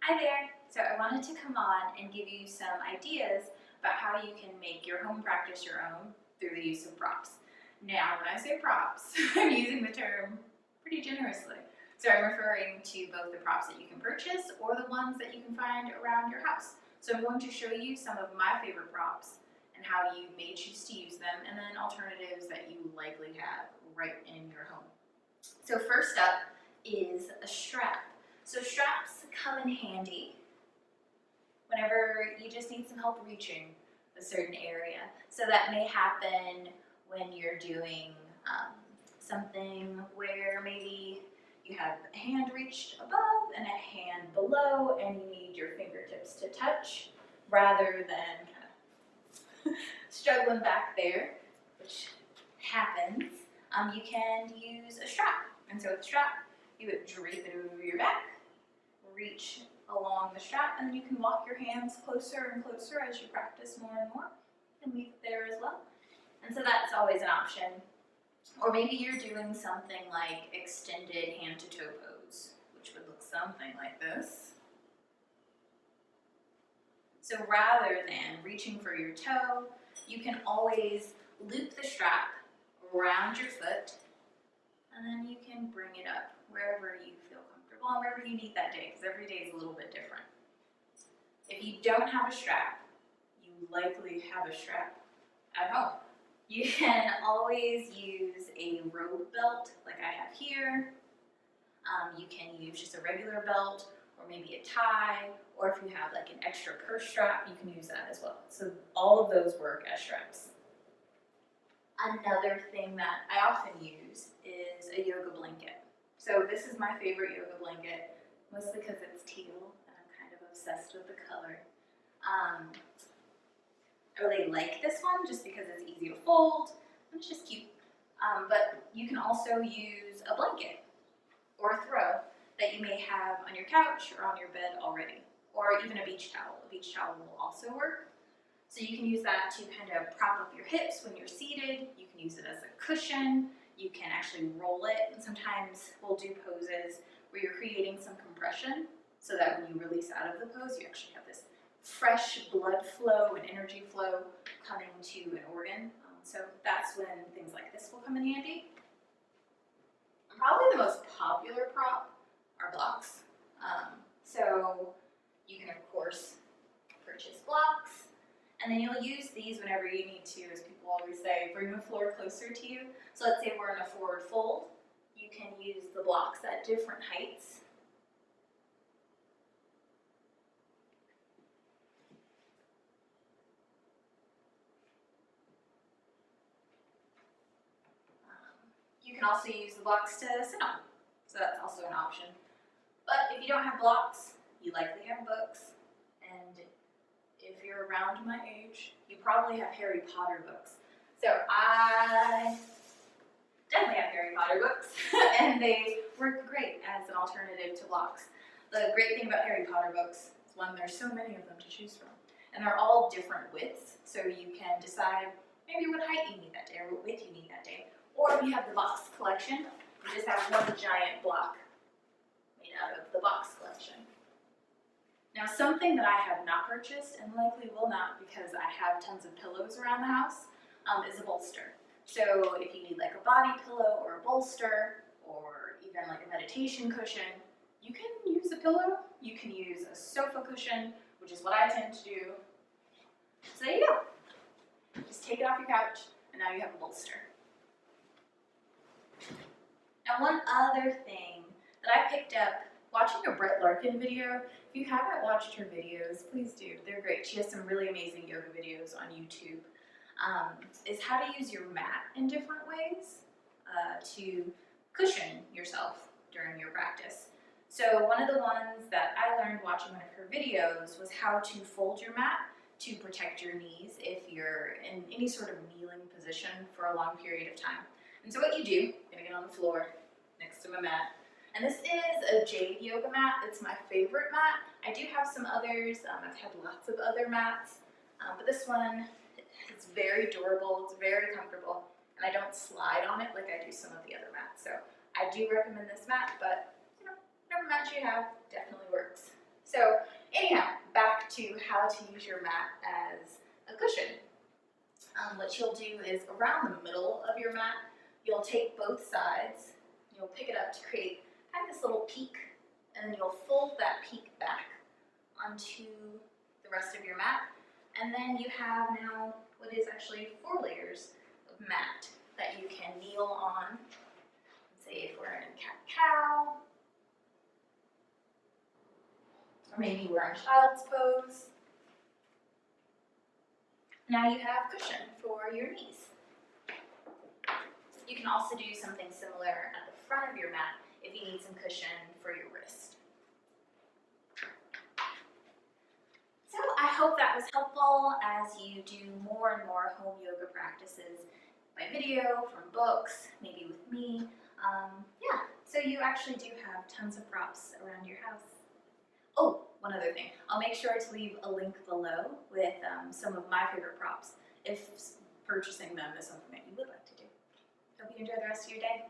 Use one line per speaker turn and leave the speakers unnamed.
Hi there! So I wanted to come on and give you some ideas about how you can make your home practice your own through the use of props. Now, when I say props, I'm using the term pretty generously. So I'm referring to both the props that you can purchase or the ones that you can find around your house. So I'm going to show you some of my favorite props and how you may choose to use them, and then alternatives that you likely have right in your home. So first up is a strap. So straps come in handy whenever you just need some help reaching a certain area. So that may happen when you're doing something where maybe you have a hand reached above and a hand below and you need your fingertips to touch rather than kind of struggling back there, which happens. You can use a strap. And so with a strap, you would drape it over your back, reach along the strap, and then you can walk your hands closer and closer as you practice more and more. You can leave it there as well. And so that's always an option. Or maybe you're doing something like extended hand to toe pose, which would look something like this. So rather than reaching for your toe, you can always loop the strap around your foot, and then you can bring it up wherever you feel comfortable and wherever you need that day, because every day is a little bit different. If you don't have a strap, you likely have a strap at home. You can always use a rope belt like I have here. You can use just a regular belt or maybe a tie, or if you have like an extra purse strap, you can use that as well. So all of those work as straps. Another thing that I often use is a yoga blanket. So this is my favorite yoga blanket, mostly because it's teal and I'm kind of obsessed with the color. I really like this one just because it's easy to fold and it's just cute. But you can also use a blanket or a throw that you may have on your couch or on your bed already, or even a beach towel. A beach towel will also work. So you can use that to kind of prop up your hips when you're seated. You can use it as a cushion. You can actually roll it. And sometimes we'll do poses where you're creating some compression so that when you release out of the pose, you actually have this fresh blood flow and energy flow coming to an organ. So that's when things like this will come in handy. Probably the most popular prop are blocks. So you can, of course, purchase blocks. And then you'll use these whenever you need to, as people always say, bring the floor closer to you. So let's say we're in a forward fold. You can use the blocks at different heights. You can also use the blocks to sit on. So that's also an option. But if you don't have blocks, you likely have books. And if you're around my age, you probably have Harry Potter books. So I definitely have Harry Potter books, and they work great as an alternative to blocks. The great thing about Harry Potter books is one, there's so many of them to choose from, and they're all different widths, so you can decide maybe what height you need that day or what width you need that day. Or if you have the box collection, you just have one giant block made out of the box collection. Now, something that I have not purchased, and likely will not because I have tons of pillows around the house, is a bolster. So if you need like a body pillow or a bolster, or even like a meditation cushion, you can use a pillow, you can use a sofa cushion, which is what I tend to do. So there you go. Just take it off your couch, and now you have a bolster. Now, one other thing that I picked up watching a Brett Larkin video. If you haven't watched her videos, please do. They're great. She has some really amazing yoga videos on YouTube. Is how to use your mat in different ways to cushion yourself during your practice. So one of the ones that I learned watching one of her videos was how to fold your mat to protect your knees if you're in any sort of kneeling position for a long period of time. And so what you do, I'm gonna get on the floor next to my mat. And this is a jade yoga mat. It's my favorite mat. I do have some others. I've had lots of other mats, but this one is very durable. It's very comfortable, and I don't slide on it like I do some of the other mats. So I do recommend this mat, but whatever mat you have definitely works. So to how to use your mat as a cushion. What you'll do is around the middle of your mat, you'll take both sides, you'll pick it up to create kind of this little peak, and then you'll fold that peak back onto the rest of your mat. And then you have now what is actually 4 layers of mat that you can kneel on. Say if we're in cat-cow, or maybe we're in child's pose. Now you have cushion for your knees. You can also do something similar at the front of your mat if you need some cushion for your wrist. So I hope that was helpful as you do more and more home yoga practices by video, from books, maybe with me. So you actually do have tons of props around your house. Oh, one other thing. I'll make sure to leave a link below with some of my favorite props if purchasing them is something that you would like to do. Hope you enjoy the rest of your day.